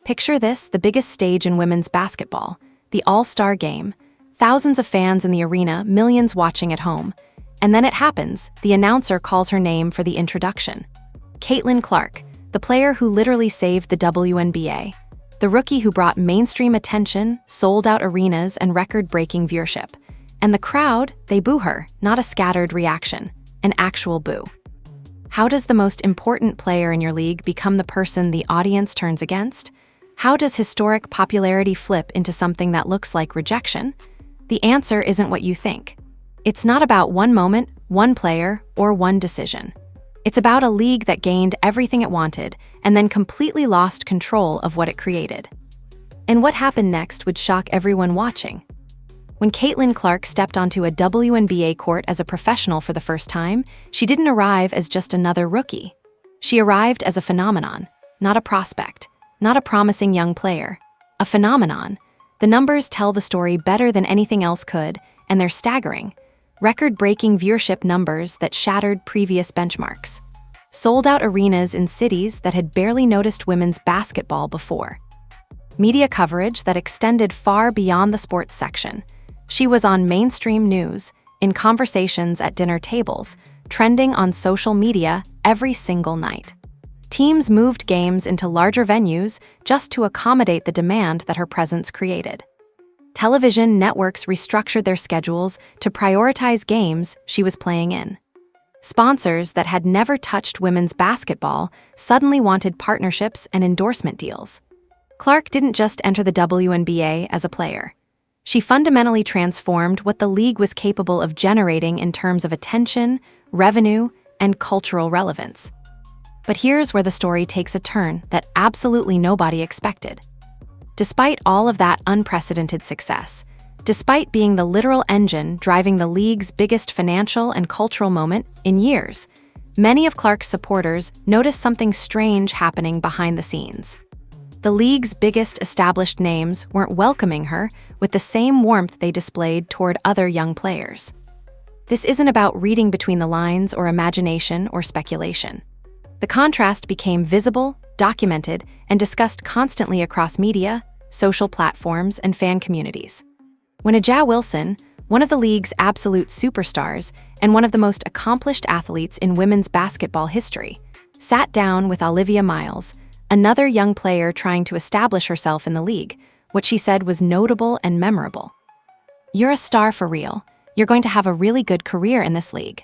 Picture this, the biggest stage in women's basketball, the All-Star Game. Thousands of fans in the arena, millions watching at home. And then it happens, the announcer calls her name for the introduction. Caitlyn Clark, the player who literally saved the WNBA. The rookie who brought mainstream attention, sold-out arenas, and record-breaking viewership. And the crowd, they boo her, not a scattered reaction, an actual boo. How does the most important player in your league become the person the audience turns against? How does historic popularity flip into something that looks like rejection? The answer isn't what you think. It's not about one moment, one player, or one decision. It's about a league that gained everything it wanted and then completely lost control of what it created. And what happened next would shock everyone watching. When Caitlyn Clark stepped onto a WNBA court as a professional for the first time, she didn't arrive as just another rookie. She arrived as a phenomenon, not a prospect, not a promising young player. A phenomenon. The numbers tell the story better than anything else could, and they're staggering. Record-breaking viewership numbers that shattered previous benchmarks. Sold-out arenas in cities that had barely noticed women's basketball before. Media coverage that extended far beyond the sports section. She was on mainstream news, in conversations at dinner tables, trending on social media every single night. Teams moved games into larger venues just to accommodate the demand that her presence created. Television networks restructured their schedules to prioritize games she was playing in. Sponsors that had never touched women's basketball suddenly wanted partnerships and endorsement deals. Clark didn't just enter the WNBA as a player. She fundamentally transformed what the league was capable of generating in terms of attention, revenue, and cultural relevance. But here's where the story takes a turn that absolutely nobody expected. Despite all of that unprecedented success, despite being the literal engine driving the league's biggest financial and cultural moment in years, many of Clark's supporters noticed something strange happening behind the scenes. The league's biggest established names weren't welcoming her with the same warmth they displayed toward other young players. This isn't about reading between the lines or imagination or speculation. The contrast became visible, documented, and discussed constantly across media, social platforms, and fan communities. When A'ja Wilson, one of the league's absolute superstars and one of the most accomplished athletes in women's basketball history, sat down with Olivia Miles, another young player trying to establish herself in the league, what she said was notable and memorable. "You're a star for real. You're going to have a really good career in this league."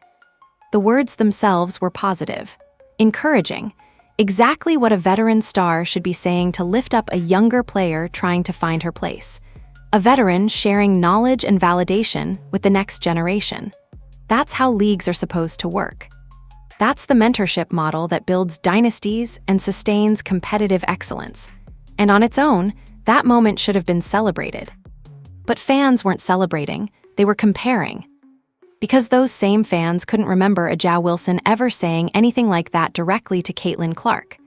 The words themselves were positive, encouraging, exactly what a veteran star should be saying to lift up a younger player trying to find her place. A veteran sharing knowledge and validation with the next generation. That's how leagues are supposed to work. That's the mentorship model that builds dynasties and sustains competitive excellence. And on its own, that moment should have been celebrated. But fans weren't celebrating, they were comparing. Because those same fans couldn't remember A'ja Wilson ever saying anything like that directly to Caitlyn Clark.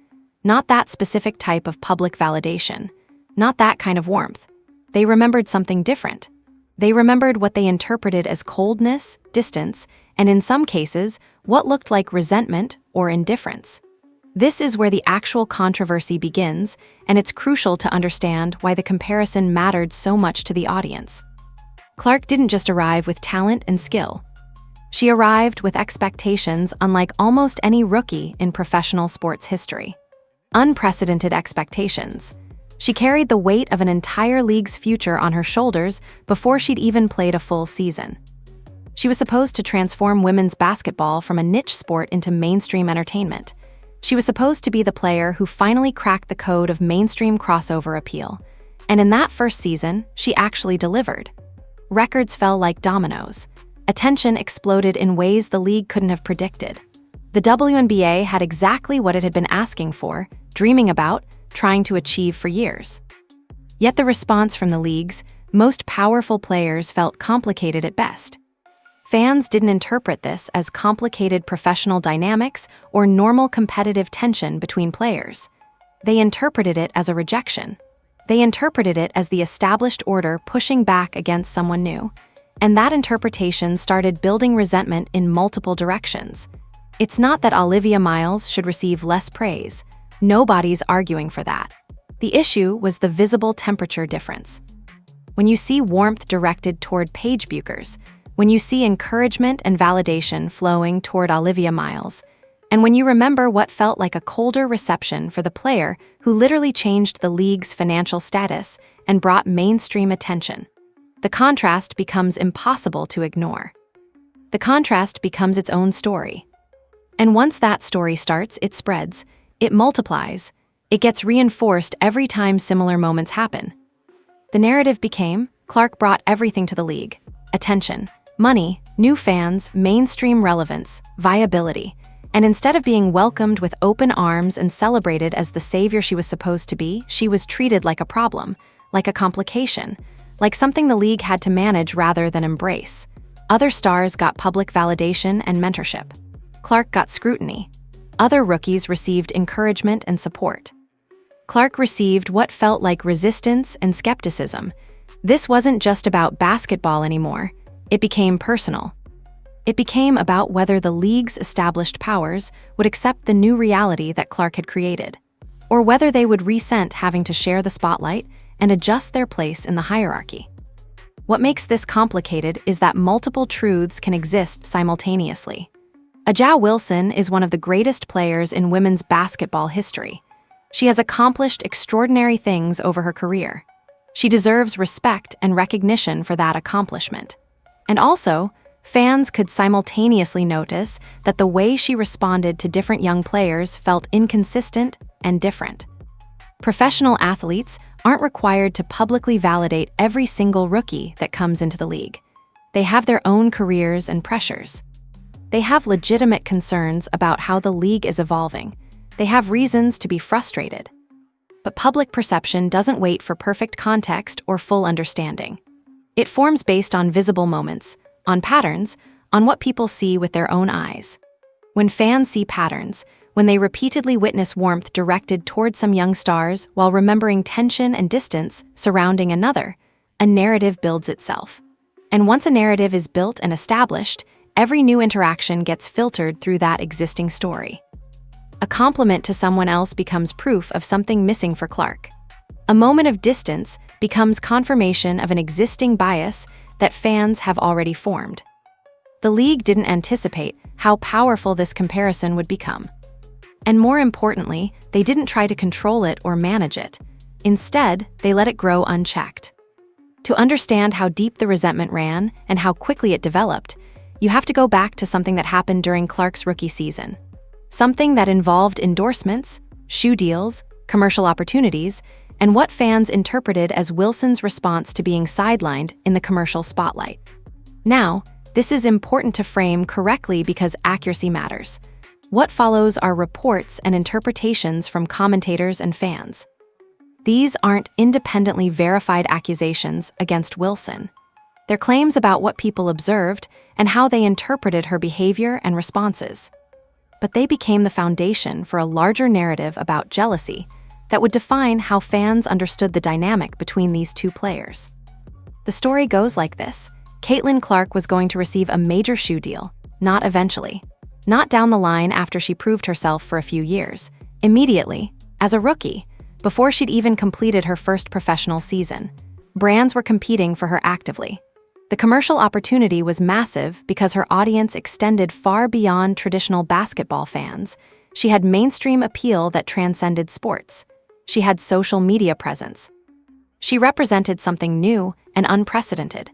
Not that specific type of public validation. Not that kind of warmth. They remembered something different. They remembered what they interpreted as coldness, distance, and in some cases, what looked like resentment or indifference. This is where the actual controversy begins, and it's crucial to understand why the comparison mattered so much to the audience. Clark didn't just arrive with talent and skill. She arrived with expectations unlike almost any rookie in professional sports history. Unprecedented expectations. She carried the weight of an entire league's future on her shoulders before she'd even played a full season. She was supposed to transform women's basketball from a niche sport into mainstream entertainment. She was supposed to be the player who finally cracked the code of mainstream crossover appeal. And in that first season, she actually delivered. Records fell like dominoes. Attention exploded in ways the league couldn't have predicted. The WNBA had exactly what it had been asking for, dreaming about, trying to achieve for years. Yet the response from the league's most powerful players felt complicated at best. Fans didn't interpret this as complicated professional dynamics or normal competitive tension between players. They interpreted it as a rejection. They interpreted it as the established order pushing back against someone new. And that interpretation started building resentment in multiple directions. It's not that Olivia Miles should receive less praise. Nobody's arguing for that. The issue was the visible temperature difference. When you see warmth directed toward Paige Buchers, when you see encouragement and validation flowing toward Olivia Miles, and when you remember what felt like a colder reception for the player who literally changed the league's financial status and brought mainstream attention, the contrast becomes impossible to ignore. The contrast becomes its own story. And once that story starts, it spreads, it multiplies, it gets reinforced every time similar moments happen. The narrative became, Clark brought everything to the league: attention, money, new fans, mainstream relevance, viability. And instead of being welcomed with open arms and celebrated as the savior she was supposed to be, she was treated like a problem, like a complication, like something the league had to manage rather than embrace. Other stars got public validation and mentorship. Clark got scrutiny. Other rookies received encouragement and support. Clark received what felt like resistance and skepticism. This wasn't just about basketball anymore. It became personal. It became about whether the league's established powers would accept the new reality that Clark had created, or whether they would resent having to share the spotlight and adjust their place in the hierarchy. What makes this complicated is that multiple truths can exist simultaneously. A'ja Wilson is one of the greatest players in women's basketball history. She has accomplished extraordinary things over her career. She deserves respect and recognition for that accomplishment. And also, fans could simultaneously notice that the way she responded to different young players felt inconsistent and different. Professional athletes aren't required to publicly validate every single rookie that comes into the league. They have their own careers and pressures. They have legitimate concerns about how the league is evolving. They have reasons to be frustrated. But public perception doesn't wait for perfect context or full understanding. It forms based on visible moments, on patterns, on what people see with their own eyes. When fans see patterns, when they repeatedly witness warmth directed toward some young stars while remembering tension and distance surrounding another, a narrative builds itself. And once a narrative is built and established, every new interaction gets filtered through that existing story. A compliment to someone else becomes proof of something missing for Clark. A moment of distance becomes confirmation of an existing bias that fans have already formed. The league didn't anticipate how powerful this comparison would become. And more importantly, they didn't try to control it or manage it. Instead, they let it grow unchecked. To understand how deep the resentment ran and how quickly it developed, you have to go back to something that happened during Clark's rookie season. Something that involved endorsements, shoe deals, commercial opportunities, and what fans interpreted as Wilson's response to being sidelined in the commercial spotlight. Now, this is important to frame correctly because accuracy matters. What follows are reports and interpretations from commentators and fans. These aren't independently verified accusations against Wilson. They're claims about what people observed and how they interpreted her behavior and responses. But they became the foundation for a larger narrative about jealousy that would define how fans understood the dynamic between these two players. The story goes like this. Caitlyn Clark was going to receive a major shoe deal, not eventually. Not down the line after she proved herself for a few years. Immediately, as a rookie, before she'd even completed her first professional season. Brands were competing for her actively. The commercial opportunity was massive because her audience extended far beyond traditional basketball fans. She had mainstream appeal that transcended sports. She had social media presence. She represented something new and unprecedented.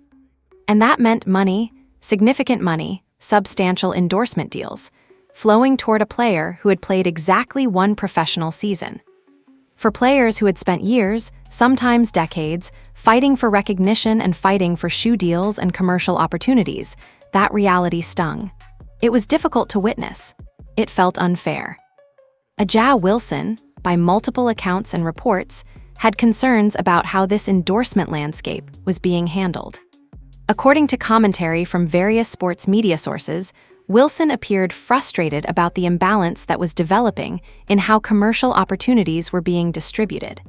And that meant money, significant money, substantial endorsement deals, flowing toward a player who had played exactly one professional season. For players who had spent years, sometimes decades, fighting for recognition and fighting for shoe deals and commercial opportunities, that reality stung. It was difficult to witness. It felt unfair. A'ja Wilson, by multiple accounts and reports, had concerns about how this endorsement landscape was being handled. According to commentary from various sports media sources, Wilson appeared frustrated about the imbalance that was developing in how commercial opportunities were being distributed.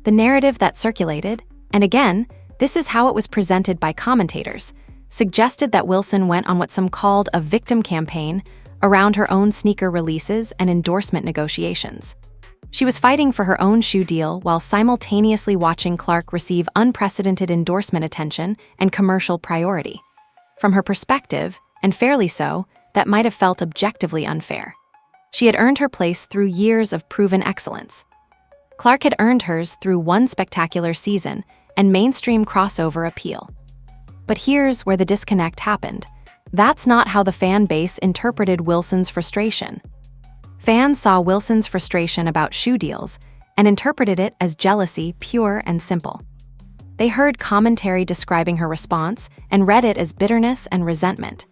The narrative that circulated, and again, this is how it was presented by commentators, suggested that Wilson went on what some called a victim campaign around her own sneaker releases and endorsement negotiations. She was fighting for her own shoe deal while simultaneously watching Clark receive unprecedented endorsement attention and commercial priority. From her perspective, and fairly so, that might have felt objectively unfair. She had earned her place through years of proven excellence. Clark had earned hers through one spectacular season and mainstream crossover appeal. But here's where the disconnect happened. That's not how the fan base interpreted Wilson's frustration. Fans saw Wilson's frustration about shoe deals and interpreted it as jealousy, pure and simple. They heard commentary describing her response and read it as bitterness and resentment.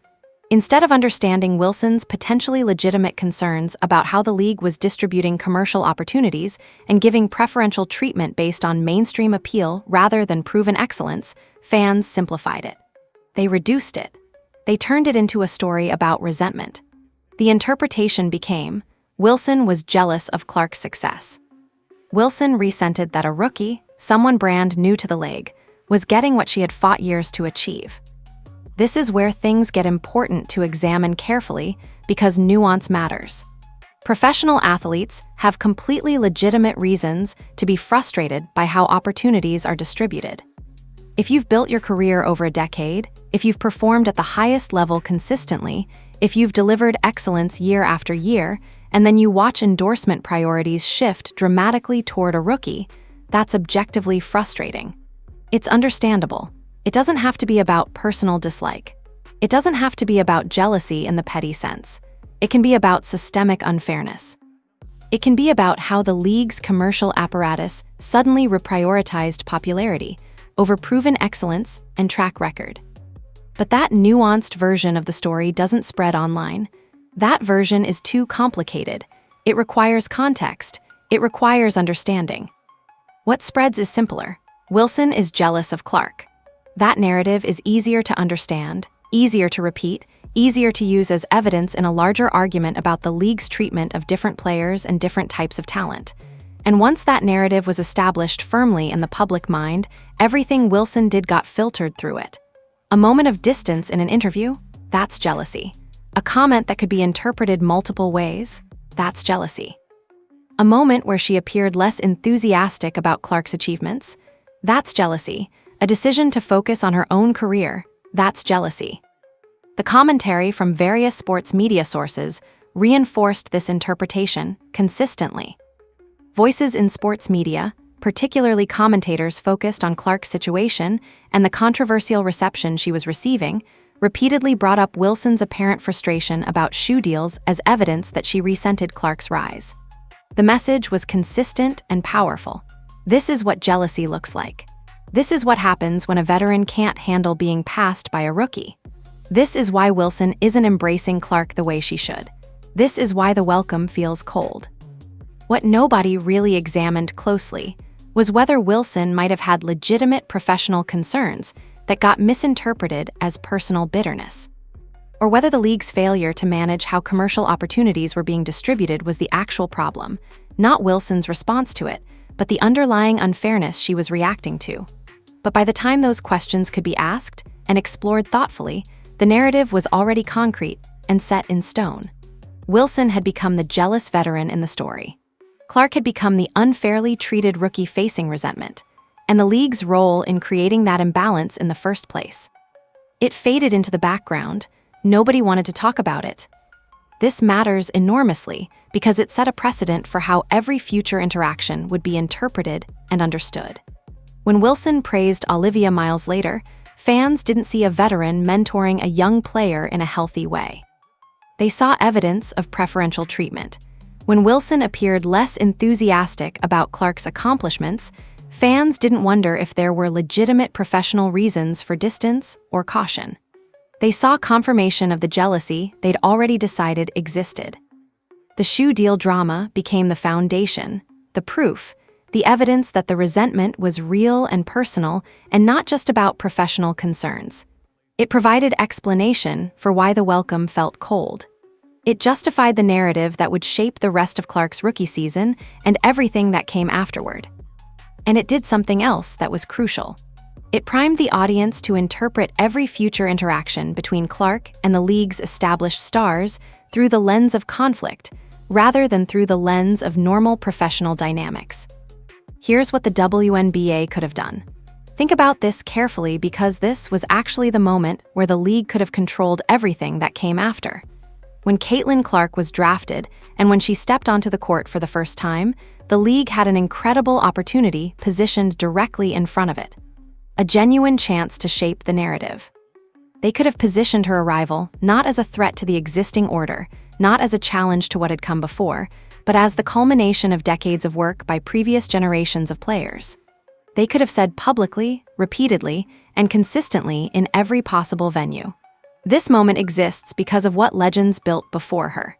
Instead of understanding Wilson's potentially legitimate concerns about how the league was distributing commercial opportunities and giving preferential treatment based on mainstream appeal rather than proven excellence, fans simplified it. They reduced it. They turned it into a story about resentment. The interpretation became, Wilson was jealous of Clark's success. Wilson resented that a rookie, someone brand new to the league, was getting what she had fought years to achieve. This is where things get important to examine carefully because nuance matters. Professional athletes have completely legitimate reasons to be frustrated by how opportunities are distributed. If you've built your career over a decade, if you've performed at the highest level consistently, if you've delivered excellence year after year, and then you watch endorsement priorities shift dramatically toward a rookie, that's objectively frustrating. It's understandable. It doesn't have to be about personal dislike. It doesn't have to be about jealousy in the petty sense. It can be about systemic unfairness. It can be about how the league's commercial apparatus suddenly reprioritized popularity over proven excellence and track record. But that nuanced version of the story doesn't spread online. That version is too complicated. It requires context. It requires understanding. What spreads is simpler. Wilson is jealous of Clark. That narrative is easier to understand, easier to repeat, easier to use as evidence in a larger argument about the league's treatment of different players and different types of talent. And once that narrative was established firmly in the public mind, everything Wilson did got filtered through it. A moment of distance in an interview? That's jealousy. A comment that could be interpreted multiple ways? That's jealousy. A moment where she appeared less enthusiastic about Clark's achievements? That's jealousy. A decision to focus on her own career? That's jealousy. The commentary from various sports media sources reinforced this interpretation consistently. Voices in sports media, particularly commentators focused on Clark's situation and the controversial reception she was receiving, repeatedly brought up Wilson's apparent frustration about shoe deals as evidence that she resented Clark's rise. The message was consistent and powerful. This is what jealousy looks like. This is what happens when a veteran can't handle being passed by a rookie. This is why Wilson isn't embracing Clark the way she should. This is why the welcome feels cold. What nobody really examined closely was whether Wilson might have had legitimate professional concerns that got misinterpreted as personal bitterness, or whether the league's failure to manage how commercial opportunities were being distributed was the actual problem, not Wilson's response to it, but the underlying unfairness she was reacting to. But by the time those questions could be asked and explored thoughtfully, the narrative was already concrete and set in stone. Wilson had become the jealous veteran in the story. Clark had become the unfairly treated rookie facing resentment, and the league's role in creating that imbalance in the first place. It faded into the background. Nobody wanted to talk about it. This matters enormously because it set a precedent for how every future interaction would be interpreted and understood. When Wilson praised Olivia Miles later, fans didn't see a veteran mentoring a young player in a healthy way. They saw evidence of preferential treatment. When Wilson appeared less enthusiastic about Clark's accomplishments, fans didn't wonder if there were legitimate professional reasons for distance or caution. They saw confirmation of the jealousy they'd already decided existed. The shoe deal drama became the foundation, the proof, the evidence that the resentment was real and personal and not just about professional concerns. It provided explanation for why the welcome felt cold. It justified the narrative that would shape the rest of Clark's rookie season and everything that came afterward. And it did something else that was crucial. It primed the audience to interpret every future interaction between Clark and the league's established stars through the lens of conflict, rather than through the lens of normal professional dynamics. Here's what the WNBA could have done. Think about this carefully because this was actually the moment where the league could have controlled everything that came after. When Caitlyn Clark was drafted and when she stepped onto the court for the first time, the league had an incredible opportunity positioned directly in front of it. A genuine chance to shape the narrative. They could have positioned her arrival not as a threat to the existing order, not as a challenge to what had come before, but as the culmination of decades of work by previous generations of players. They could have said publicly, repeatedly, and consistently in every possible venue. This moment exists because of what legends built before her.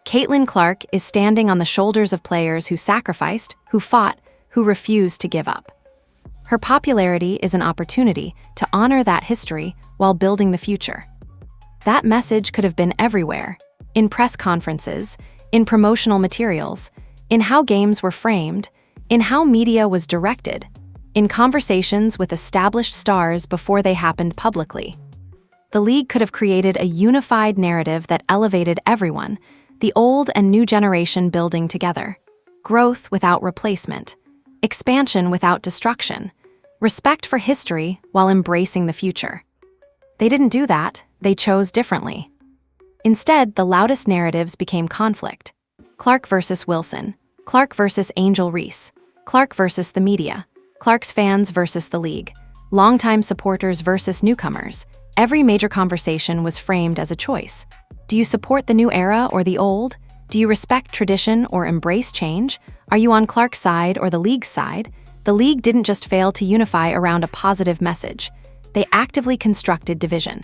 Caitlyn Clark is standing on the shoulders of players who sacrificed, who fought, who refused to give up. Her popularity is an opportunity to honor that history while building the future. That message could have been everywhere, in press conferences, in promotional materials, in how games were framed, in how media was directed, in conversations with established stars before they happened publicly. The league could have created a unified narrative that elevated everyone, the old and new generation building together. Growth without replacement, expansion without destruction, respect for history while embracing the future. They didn't do that, they chose differently. Instead, the loudest narratives became conflict. Clark versus Wilson, Clark versus Angel Reese, Clark versus the media, Clark's fans versus the league, longtime supporters versus newcomers. Every major conversation was framed as a choice. Do you support the new era or the old? Do you respect tradition or embrace change? Are you on Clark's side or the league's side? The league didn't just fail to unify around a positive message. They actively constructed division.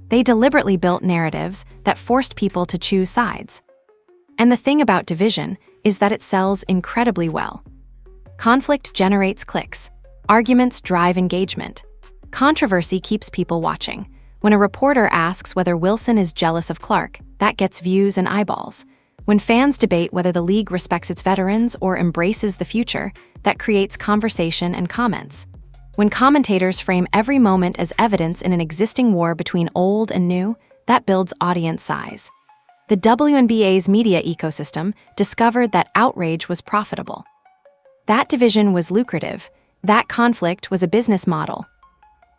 They deliberately built narratives that forced people to choose sides. And the thing about division is that it sells incredibly well. Conflict generates clicks. Arguments drive engagement. Controversy keeps people watching. When a reporter asks whether Wilson is jealous of Clark, that gets views and eyeballs. When fans debate whether the league respects its veterans or embraces the future, that creates conversation and comments. When commentators frame every moment as evidence in an existing war between old and new, that builds audience size. The WNBA's media ecosystem discovered that outrage was profitable. That division was lucrative. That conflict was a business model.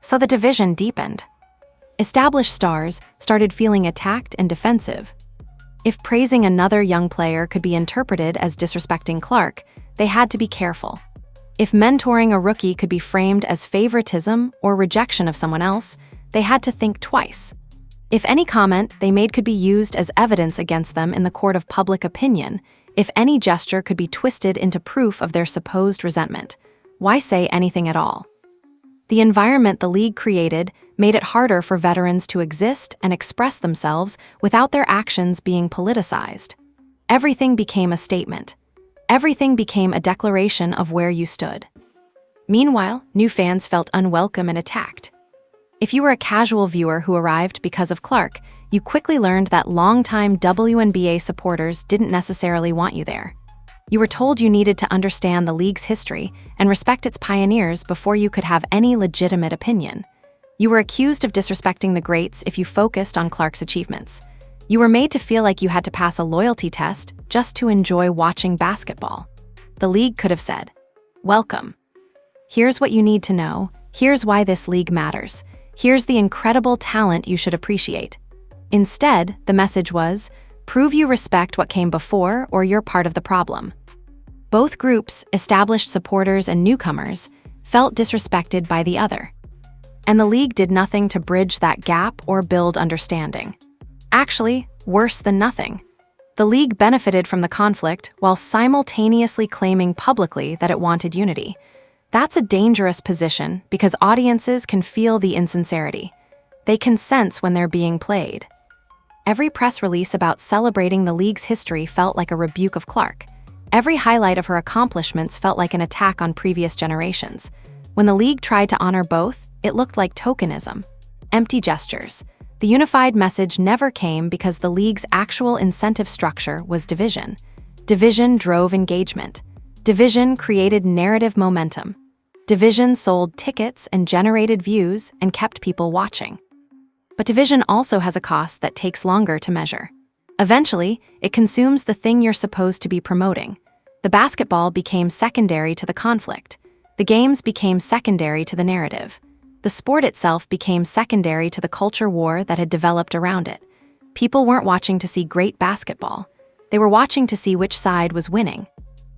So the division deepened. Established stars started feeling attacked and defensive. If praising another young player could be interpreted as disrespecting Clark, they had to be careful. If mentoring a rookie could be framed as favoritism or rejection of someone else, they had to think twice. If any comment they made could be used as evidence against them in the court of public opinion, if any gesture could be twisted into proof of their supposed resentment, why say anything at all? The environment the league created made it harder for veterans to exist and express themselves without their actions being politicized. Everything became a statement. Everything became a declaration of where you stood. Meanwhile, new fans felt unwelcome and attacked. If you were a casual viewer who arrived because of Clark, you quickly learned that longtime WNBA supporters didn't necessarily want you there. You were told you needed to understand the league's history and respect its pioneers before you could have any legitimate opinion. You were accused of disrespecting the greats if you focused on Clark's achievements. You were made to feel like you had to pass a loyalty test just to enjoy watching basketball. The league could have said, "Welcome. Here's what you need to know. Here's why this league matters. Here's the incredible talent you should appreciate." Instead, the message was, "Prove you respect what came before or you're part of the problem." Both groups, established supporters and newcomers, felt disrespected by the other. And the league did nothing to bridge that gap or build understanding. Actually, worse than nothing. The league benefited from the conflict while simultaneously claiming publicly that it wanted unity. That's a dangerous position because audiences can feel the insincerity. They can sense when they're being played. Every press release about celebrating the league's history felt like a rebuke of Clark. Every highlight of her accomplishments felt like an attack on previous generations. When the league tried to honor both, it looked like tokenism, empty gestures. The unified message never came because the league's actual incentive structure was division. Division drove engagement. Division created narrative momentum. Division sold tickets and generated views and kept people watching. But division also has a cost that takes longer to measure. Eventually, it consumes the thing you're supposed to be promoting. The basketball became secondary to the conflict. The games became secondary to the narrative. The sport itself became secondary to the culture war that had developed around it. People weren't watching to see great basketball. They were watching to see which side was winning.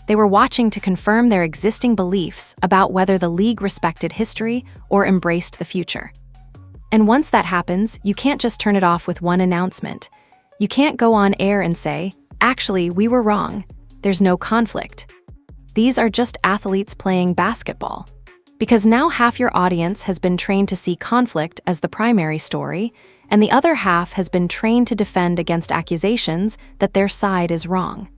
They were watching to confirm their existing beliefs about whether the league respected history or embraced the future. And once that happens, you can't just turn it off with one announcement. You can't go on air and say, "Actually, we were wrong. There's no conflict." These are just athletes playing basketball. Because now half your audience has been trained to see conflict as the primary story, and the other half has been trained to defend against accusations that their side is wrong.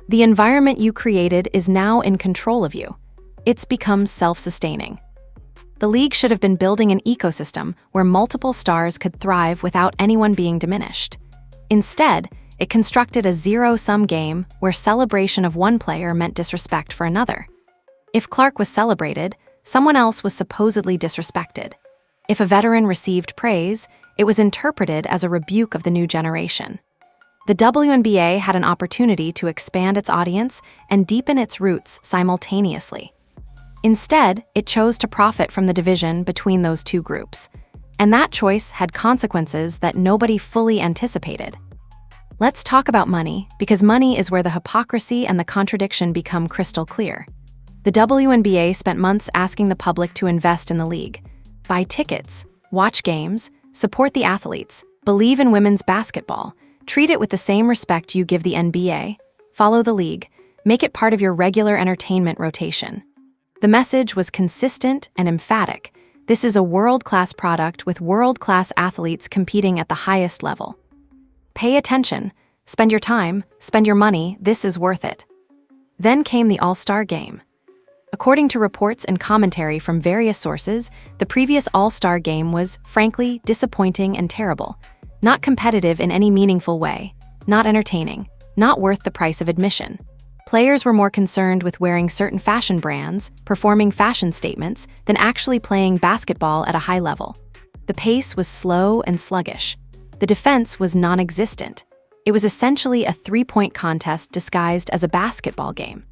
The environment you created is now in control of you. It's become self-sustaining. The league should have been building an ecosystem where multiple stars could thrive without anyone being diminished. Instead, it constructed a zero-sum game where celebration of one player meant disrespect for another. If Clark was celebrated, someone else was supposedly disrespected. If a veteran received praise, it was interpreted as a rebuke of the new generation. The WNBA had an opportunity to expand its audience and deepen its roots simultaneously. Instead, it chose to profit from the division between those two groups. And that choice had consequences that nobody fully anticipated. Let's talk about money, because money is where the hypocrisy and the contradiction become crystal clear. The WNBA spent months asking the public to invest in the league. Buy tickets, watch games, support the athletes, believe in women's basketball, treat it with the same respect you give the NBA, follow the league, make it part of your regular entertainment rotation. The message was consistent and emphatic. This is a world-class product with world-class athletes competing at the highest level. Pay attention, spend your time, spend your money, this is worth it. Then came the All-Star Game. According to reports and commentary from various sources, the previous All-Star Game was, frankly, disappointing and terrible. Not competitive in any meaningful way, not entertaining, not worth the price of admission. Players were more concerned with wearing certain fashion brands, performing fashion statements, than actually playing basketball at a high level. The pace was slow and sluggish. The defense was non-existent. It was essentially a three-point contest disguised as a basketball game.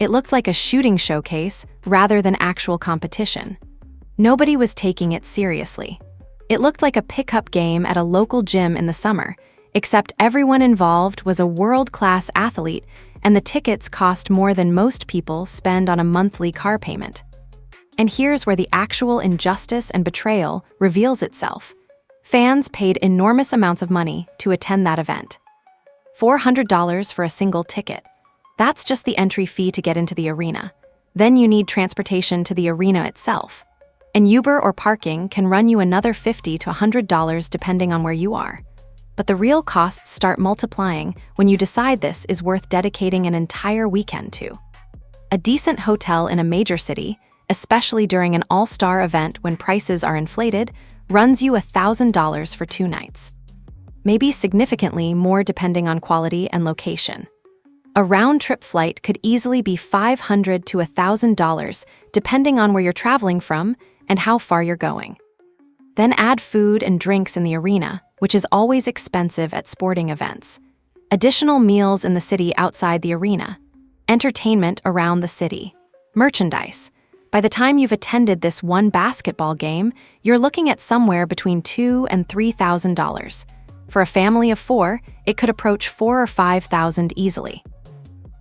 It looked like a shooting showcase rather than actual competition. Nobody was taking it seriously. It looked like a pickup game at a local gym in the summer, except everyone involved was a world-class athlete and the tickets cost more than most people spend on a monthly car payment. And here's where the actual injustice and betrayal reveals itself. Fans paid enormous amounts of money to attend that event. $400 for a single ticket. That's just the entry fee to get into the arena. Then you need transportation to the arena itself. And Uber or parking can run you another $50 to $100 depending on where you are. But the real costs start multiplying when you decide this is worth dedicating an entire weekend to. A decent hotel in a major city, especially during an all-star event when prices are inflated, runs you $1,000 for 2 nights. Maybe significantly more depending on quality and location. A round-trip flight could easily be $500 to $1,000 depending on where you're traveling from and how far you're going. Then add food and drinks in the arena, which is always expensive at sporting events. Additional meals in the city outside the arena. Entertainment around the city. Merchandise. By the time you've attended this one basketball game, you're looking at somewhere between $2,000 and $3,000. For a family of 4, it could approach $4,000 or $5,000 easily.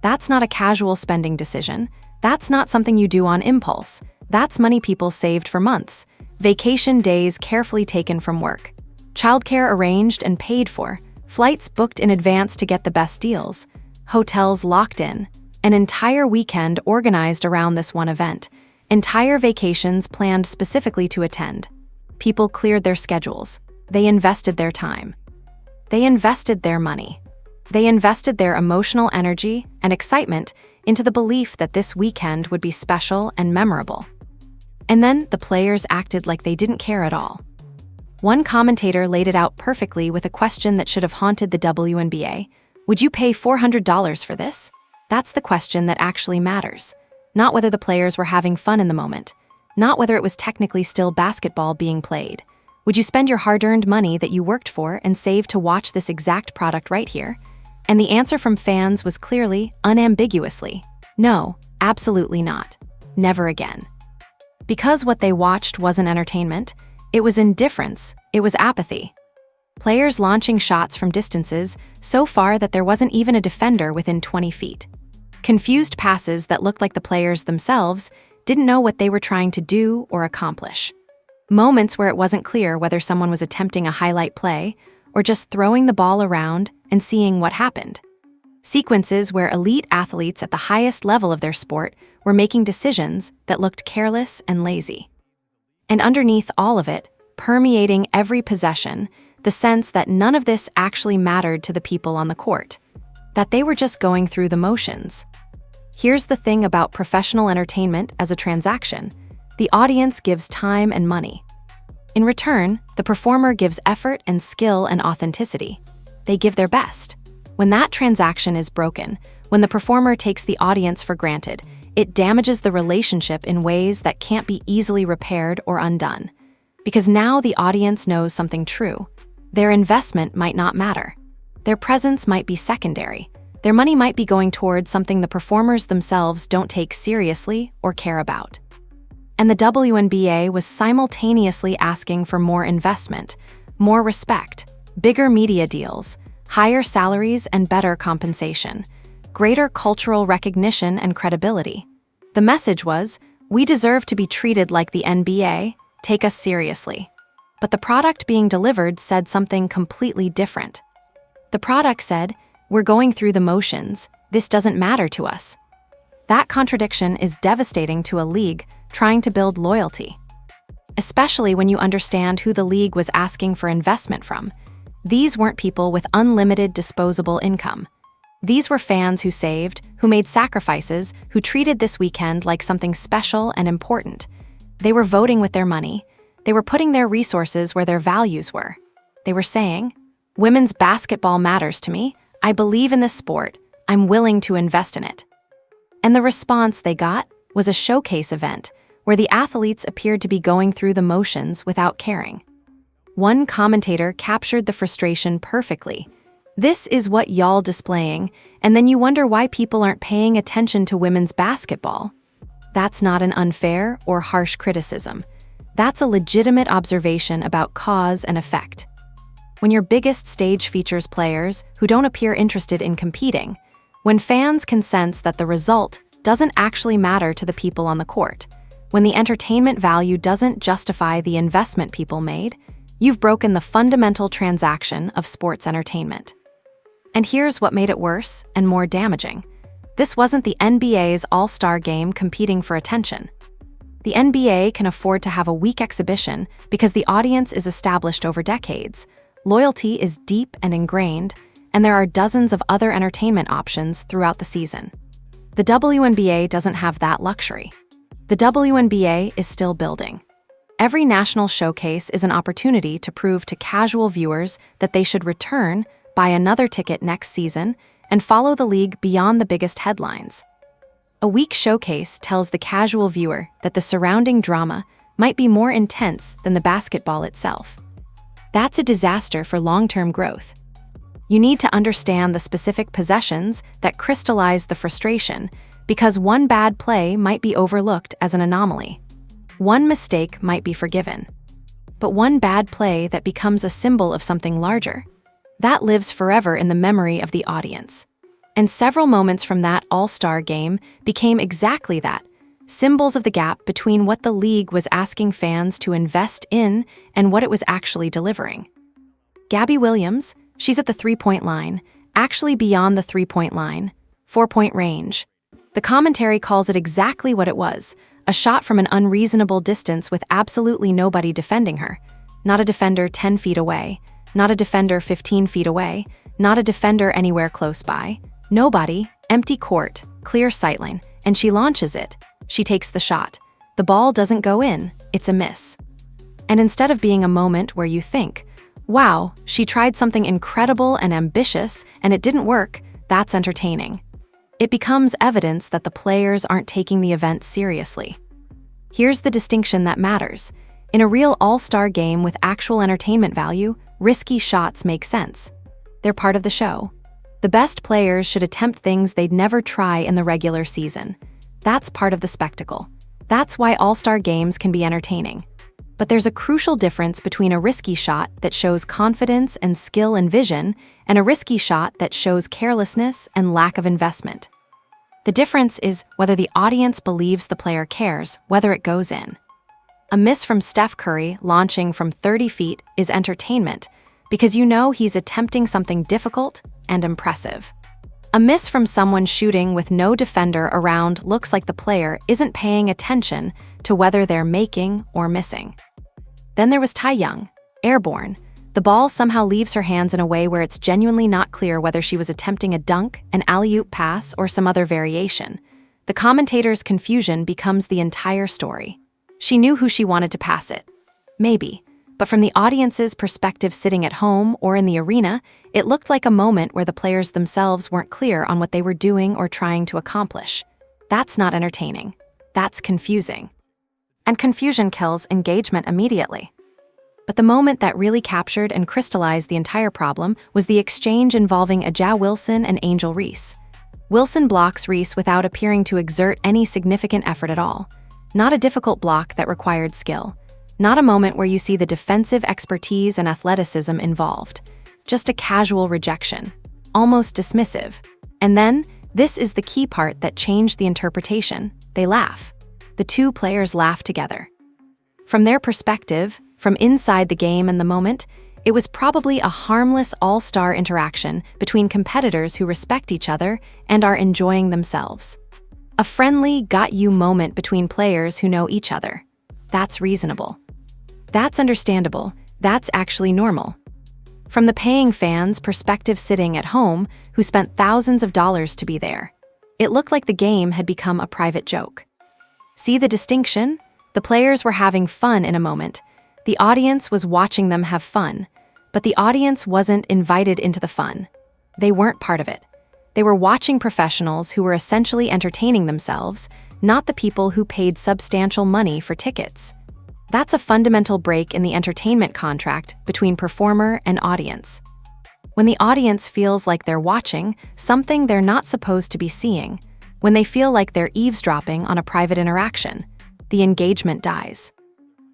That's not a casual spending decision. That's not something you do on impulse. That's money people saved for months. Vacation days carefully taken from work. Childcare arranged and paid for. Flights booked in advance to get the best deals. Hotels locked in. An entire weekend organized around this one event. Entire vacations planned specifically to attend. People cleared their schedules. They invested their time. They invested their money. They invested their emotional energy and excitement into the belief that this weekend would be special and memorable. And then the players acted like they didn't care at all. One commentator laid it out perfectly with a question that should have haunted the WNBA. Would you pay $400 for this? That's the question that actually matters. Not whether the players were having fun in the moment. Not whether it was technically still basketball being played. Would you spend your hard-earned money that you worked for and saved to watch this exact product right here? And the answer from fans was clearly, unambiguously, no, absolutely not. Never again. Because what they watched wasn't entertainment, it was indifference, it was apathy. Players launching shots from distances so far that there wasn't even a defender within 20 feet. Confused passes that looked like the players themselves didn't know what they were trying to do or accomplish. Moments where it wasn't clear whether someone was attempting a highlight play or just throwing the ball around and seeing what happened. Sequences where elite athletes at the highest level of their sport were making decisions that looked careless and lazy. And underneath all of it, permeating every possession, the sense that none of this actually mattered to the people on the court, that they were just going through the motions. Here's the thing about professional entertainment as a transaction: the audience gives time and money. In return, the performer gives effort and skill and authenticity. They give their best. When that transaction is broken, when the performer takes the audience for granted, it damages the relationship in ways that can't be easily repaired or undone. Because now the audience knows something true. Their investment might not matter. Their presence might be secondary. Their money might be going towards something the performers themselves don't take seriously or care about. And the WNBA was simultaneously asking for more investment, more respect, bigger media deals, higher salaries and better compensation, greater cultural recognition and credibility. The message was, we deserve to be treated like the NBA, take us seriously. But the product being delivered said something completely different. The product said, we're going through the motions, this doesn't matter to us. That contradiction is devastating to a league trying to build loyalty. Especially when you understand who the league was asking for investment from. These weren't people with unlimited disposable income. These were fans who saved, who made sacrifices, who treated this weekend like something special and important. They were voting with their money. They were putting their resources where their values were. They were saying, women's basketball matters to me. I believe in this sport. I'm willing to invest in it. And the response they got was a showcase event where the athletes appeared to be going through the motions without caring. One commentator captured the frustration perfectly. This is what y'all displaying, and then you wonder why people aren't paying attention to women's basketball. That's not an unfair or harsh criticism. That's a legitimate observation about cause and effect. When your biggest stage features players who don't appear interested in competing, when fans can sense that the result doesn't actually matter to the people on the court, when the entertainment value doesn't justify the investment people made, you've broken the fundamental transaction of sports entertainment. And here's what made it worse and more damaging. This wasn't the NBA's all-star game competing for attention. The NBA can afford to have a weak exhibition because the audience is established over decades, loyalty is deep and ingrained, and there are dozens of other entertainment options throughout the season. The WNBA doesn't have that luxury. The WNBA is still building. Every national showcase is an opportunity to prove to casual viewers that they should return, buy another ticket next season, and follow the league beyond the biggest headlines. A weak showcase tells the casual viewer that the surrounding drama might be more intense than the basketball itself. That's a disaster for long-term growth. You need to understand the specific possessions that crystallize the frustration, because one bad play might be overlooked as an anomaly. One mistake might be forgiven. But one bad play that becomes a symbol of something larger, that lives forever in the memory of the audience. And several moments from that all-star game became exactly that, symbols of the gap between what the league was asking fans to invest in and what it was actually delivering. Gabby Williams, she's at the three-point line, actually beyond the three-point line, 4-point range. The commentary calls it exactly what it was, a shot from an unreasonable distance with absolutely nobody defending her. Not a defender 10 feet away, not a defender 15 feet away, not a defender anywhere close by. Nobody, empty court, clear sightline, and she launches it. She takes the shot. The ball doesn't go in, it's a miss. And instead of being a moment where you think, wow, she tried something incredible and ambitious and it didn't work, that's entertaining. It becomes evidence that the players aren't taking the event seriously. Here's the distinction that matters. In a real all-star game with actual entertainment value, risky shots make sense. They're part of the show. The best players should attempt things they'd never try in the regular season. That's part of the spectacle. That's why all-star games can be entertaining. But there's a crucial difference between a risky shot that shows confidence and skill and vision and a risky shot that shows carelessness and lack of investment. The difference is whether the audience believes the player cares, whether it goes in. A miss from Steph Curry launching from 30 feet is entertainment because you know he's attempting something difficult and impressive. A miss from someone shooting with no defender around looks like the player isn't paying attention to whether they're making or missing. Then there was Tai Young, airborne. The ball somehow leaves her hands in a way where it's genuinely not clear whether she was attempting a dunk, an alley-oop pass, or some other variation. The commentator's confusion becomes the entire story. She knew who she wanted to pass it. Maybe. But from the audience's perspective sitting at home or in the arena, it looked like a moment where the players themselves weren't clear on what they were doing or trying to accomplish. That's not entertaining. That's confusing. And confusion kills engagement immediately. But the moment that really captured and crystallized the entire problem was the exchange involving Aja Wilson and Angel Reese. Wilson blocks Reese without appearing to exert any significant effort at all. Not a difficult block that required skill. Not a moment where you see the defensive expertise and athleticism involved. Just a casual rejection, almost dismissive. And then, this is the key part that changed the interpretation. They laugh. The two players laugh together. From their perspective, from inside the game and the moment, it was probably a harmless all-star interaction between competitors who respect each other and are enjoying themselves. A friendly, got-you moment between players who know each other. That's reasonable. That's understandable. That's actually normal. From the paying fans' perspective sitting at home, who spent thousands of dollars to be there, it looked like the game had become a private joke. See the distinction? The players were having fun in a moment. The audience was watching them have fun, but the audience wasn't invited into the fun. They weren't part of it. They were watching professionals who were essentially entertaining themselves, not the people who paid substantial money for tickets. That's a fundamental break in the entertainment contract between performer and audience. When the audience feels like they're watching something they're not supposed to be seeing, when they feel like they're eavesdropping on a private interaction, the engagement dies.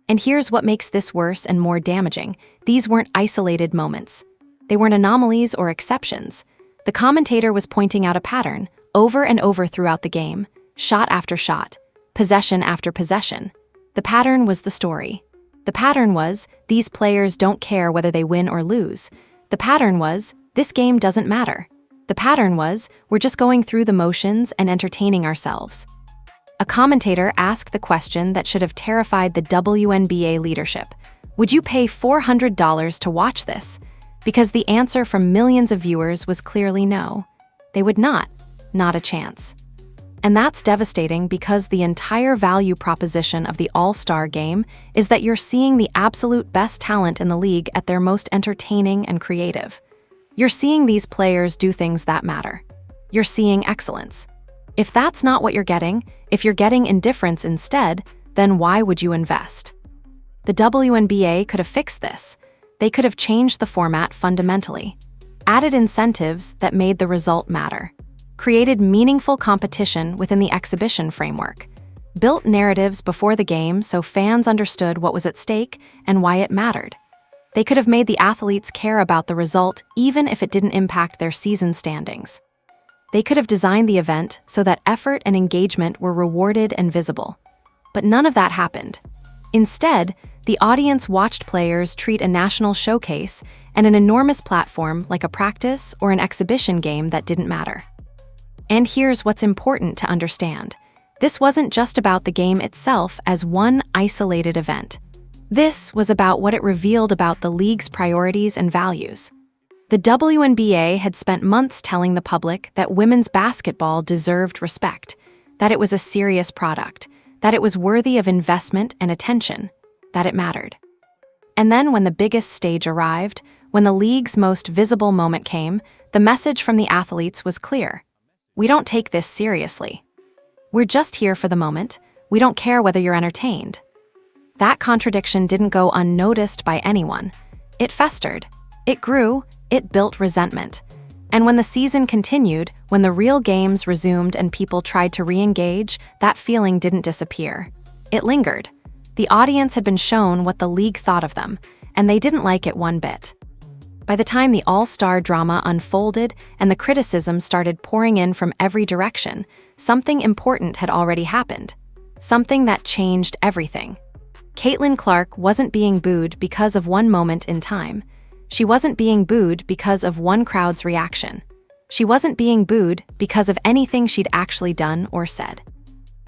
And here's what makes this worse and more damaging. These weren't isolated moments. They weren't anomalies or exceptions. The commentator was pointing out a pattern, over and over throughout the game, shot after shot, possession after possession. The pattern was the story. The pattern was, these players don't care whether they win or lose. The pattern was, this game doesn't matter. The pattern was, we're just going through the motions and entertaining ourselves. A commentator asked the question that should have terrified the WNBA leadership. Would you pay $400 to watch this? Because the answer from millions of viewers was clearly no. They would not. Not a chance. And that's devastating because the entire value proposition of the all-star game is that you're seeing the absolute best talent in the league at their most entertaining and creative. You're seeing these players do things that matter. You're seeing excellence. If that's not what you're getting, if you're getting indifference instead, then why would you invest? The WNBA could have fixed this. They could have changed the format fundamentally, added incentives that made the result matter, created meaningful competition within the exhibition framework, built narratives before the game so fans understood what was at stake and why it mattered. They could have made the athletes care about the result even if it didn't impact their season standings. They could have designed the event so that effort and engagement were rewarded and visible. But none of that happened. Instead, the audience watched players treat a national showcase and an enormous platform like a practice or an exhibition game that didn't matter. And here's what's important to understand. This wasn't just about the game itself as one isolated event. This was about what it revealed about the league's priorities and values. The WNBA had spent months telling the public that women's basketball deserved respect, that it was a serious product, that it was worthy of investment and attention, that it mattered. And then when the biggest stage arrived, when the league's most visible moment came, the message from the athletes was clear. We don't take this seriously. We're just here for the moment. We don't care whether you're entertained. That contradiction didn't go unnoticed by anyone. It festered. It grew. It built resentment. And when the season continued, when the real games resumed and people tried to re-engage, that feeling didn't disappear. It lingered. The audience had been shown what the league thought of them, and they didn't like it one bit. By the time the all-star drama unfolded and the criticism started pouring in from every direction, something important had already happened. Something that changed everything. Caitlyn Clark wasn't being booed because of one moment in time. She wasn't being booed because of one crowd's reaction. She wasn't being booed because of anything she'd actually done or said.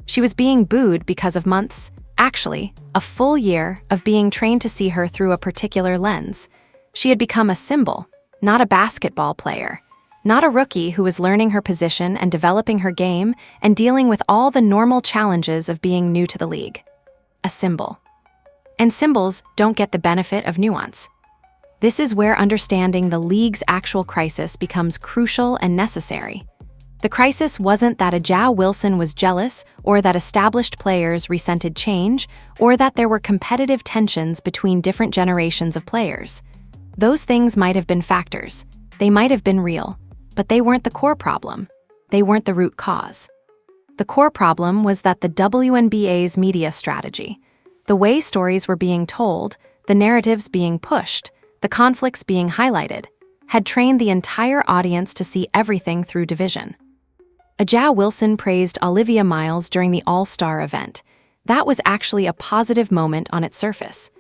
She was being booed because of months, actually, a full year of being trained to see her through a particular lens. She had become a symbol, not a basketball player, not a rookie who was learning her position and developing her game and dealing with all the normal challenges of being new to the league. A symbol. And symbols don't get the benefit of nuance. This is where understanding the league's actual crisis becomes crucial and necessary. The crisis wasn't that A'ja Wilson was jealous, or that established players resented change, or that there were competitive tensions between different generations of players. Those things might have been factors. They might have been real, but they weren't the core problem. They weren't the root cause. The core problem was that the WNBA's media strategy, the way stories were being told, the narratives being pushed, the conflicts being highlighted, had trained the entire audience to see everything through division. A'ja Wilson praised Olivia Miles during the All-Star event. That was actually a positive moment on its surface.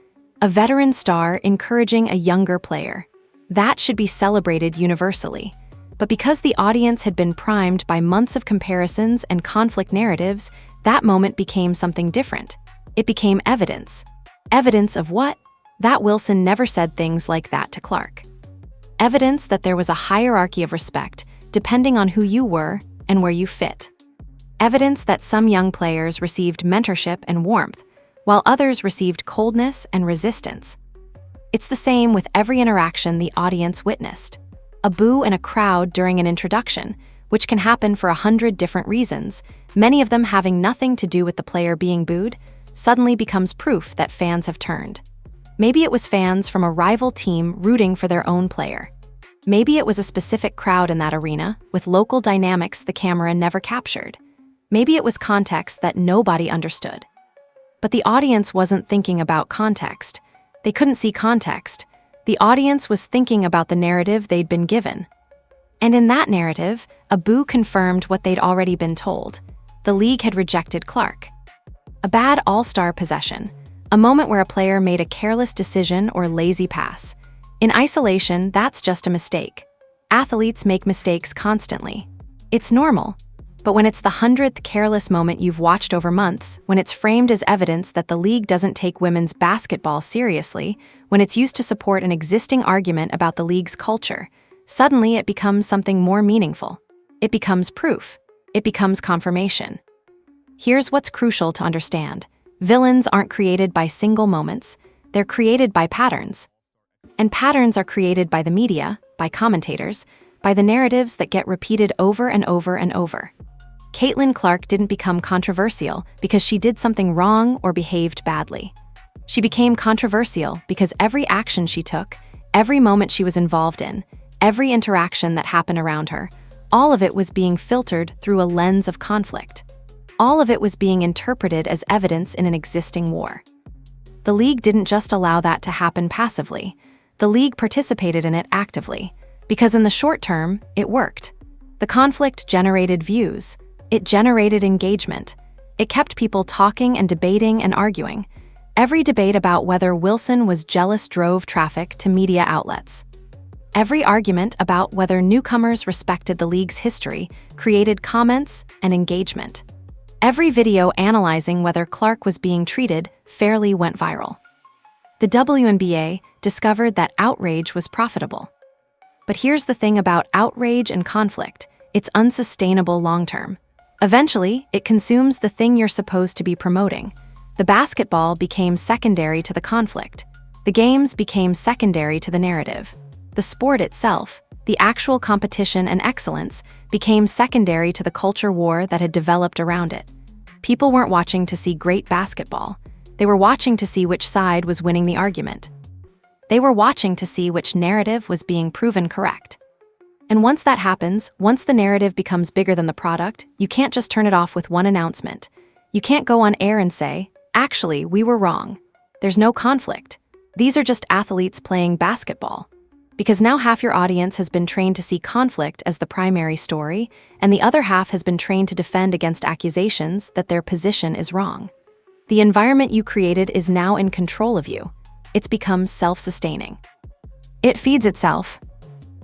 A veteran star encouraging a younger player. That should be celebrated universally. But because the audience had been primed by months of comparisons and conflict narratives, that moment became something different. It became evidence. Evidence of what? That Wilson never said things like that to Clark. Evidence that there was a hierarchy of respect, depending on who you were and where you fit. Evidence that some young players received mentorship and warmth, while others received coldness and resistance. It's the same with every interaction the audience witnessed. A boo in a crowd during an introduction, which can happen for 100 different reasons, many of them having nothing to do with the player being booed, suddenly becomes proof that fans have turned. Maybe it was fans from a rival team rooting for their own player. Maybe it was a specific crowd in that arena, with local dynamics the camera never captured. Maybe it was context that nobody understood. But the audience wasn't thinking about context. They couldn't see context. The audience was thinking about the narrative they'd been given. And in that narrative, a boo confirmed what they'd already been told. The league had rejected Clark. A bad all-star possession. A moment where a player made a careless decision or lazy pass. In isolation, that's just a mistake. Athletes make mistakes constantly. It's normal. But when it's the 100th careless moment you've watched over months, when it's framed as evidence that the league doesn't take women's basketball seriously, when it's used to support an existing argument about the league's culture, suddenly it becomes something more meaningful. It becomes proof. It becomes confirmation. Here's what's crucial to understand. Villains aren't created by single moments. They're created by patterns. And patterns are created by the media, by commentators, by the narratives that get repeated over and over and over. Caitlyn Clark didn't become controversial because she did something wrong or behaved badly. She became controversial because every action she took, every moment she was involved in, every interaction that happened around her, all of it was being filtered through a lens of conflict. All of it was being interpreted as evidence in an existing war. The league didn't just allow that to happen passively. The league participated in it actively, because in the short term, it worked. The conflict generated views. It generated engagement. It kept people talking and debating and arguing. Every debate about whether Wilson was jealous drove traffic to media outlets. Every argument about whether newcomers respected the league's history created comments and engagement. Every video analyzing whether Clark was being treated fairly went viral. The WNBA discovered that outrage was profitable. But here's the thing about outrage and conflict. It's unsustainable long-term. Eventually, it consumes the thing you're supposed to be promoting. The basketball became secondary to the conflict. The games became secondary to the narrative. The sport itself, the actual competition and excellence, became secondary to the culture war that had developed around it. People weren't watching to see great basketball. They were watching to see which side was winning the argument. They were watching to see which narrative was being proven correct. And once that happens, once the narrative becomes bigger than the product, you can't just turn it off with one announcement. You can't go on air and say, "Actually, we were wrong." There's no conflict. These are just athletes playing basketball. Because now half your audience has been trained to see conflict as the primary story, and the other half has been trained to defend against accusations that their position is wrong. The environment you created is now in control of you. It's become self-sustaining. It feeds itself.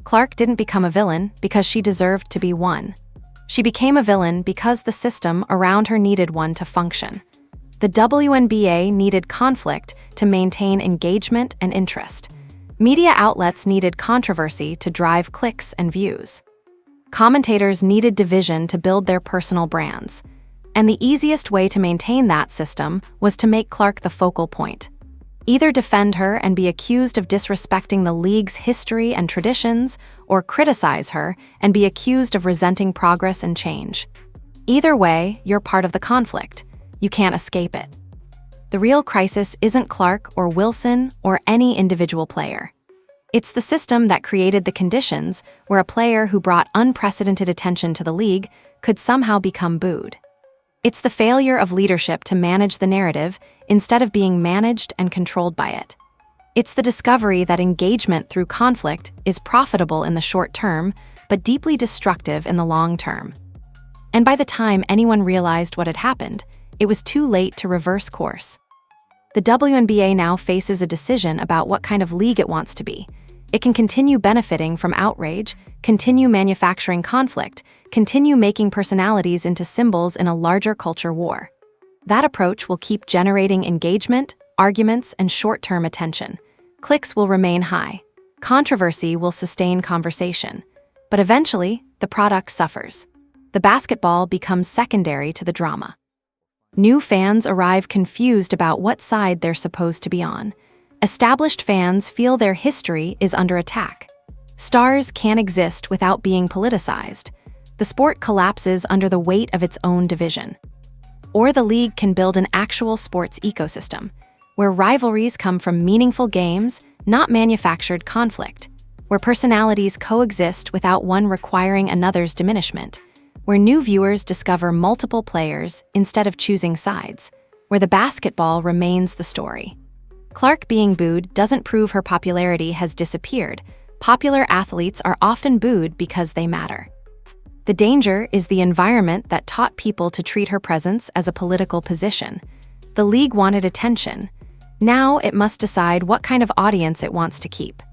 Clark didn't become a villain because she deserved to be one. She became a villain because the system around her needed one to function. The WNBA needed conflict to maintain engagement and interest. Media outlets needed controversy to drive clicks and views. Commentators needed division to build their personal brands. And the easiest way to maintain that system was to make Clark the focal point. Either defend her and be accused of disrespecting the league's history and traditions, or criticize her and be accused of resenting progress and change. Either way, you're part of the conflict. You can't escape it. The real crisis isn't Clark or Wilson or any individual player. It's the system that created the conditions where a player who brought unprecedented attention to the league could somehow become booed. It's the failure of leadership to manage the narrative instead of being managed and controlled by it. It's the discovery that engagement through conflict is profitable in the short term, but deeply destructive in the long term. And by the time anyone realized what had happened, it was too late to reverse course. The WNBA now faces a decision about what kind of league it wants to be. It can continue benefiting from outrage, continue manufacturing conflict, continue making personalities into symbols in a larger culture war. That approach will keep generating engagement, arguments, and short-term attention. Clicks will remain high. Controversy will sustain conversation. But eventually, the product suffers. The basketball becomes secondary to the drama. New fans arrive confused about what side they're supposed to be on. Established fans feel their history is under attack. Stars can't exist without being politicized. The sport collapses under the weight of its own division. Or the league can build an actual sports ecosystem, where rivalries come from meaningful games, not manufactured conflict, where personalities coexist without one requiring another's diminishment, where new viewers discover multiple players instead of choosing sides, where the basketball remains the story. Clark being booed doesn't prove her popularity has disappeared. Popular athletes are often booed because they matter. The danger is the environment that taught people to treat her presence as a political position. The league wanted attention. Now it must decide what kind of audience it wants to keep.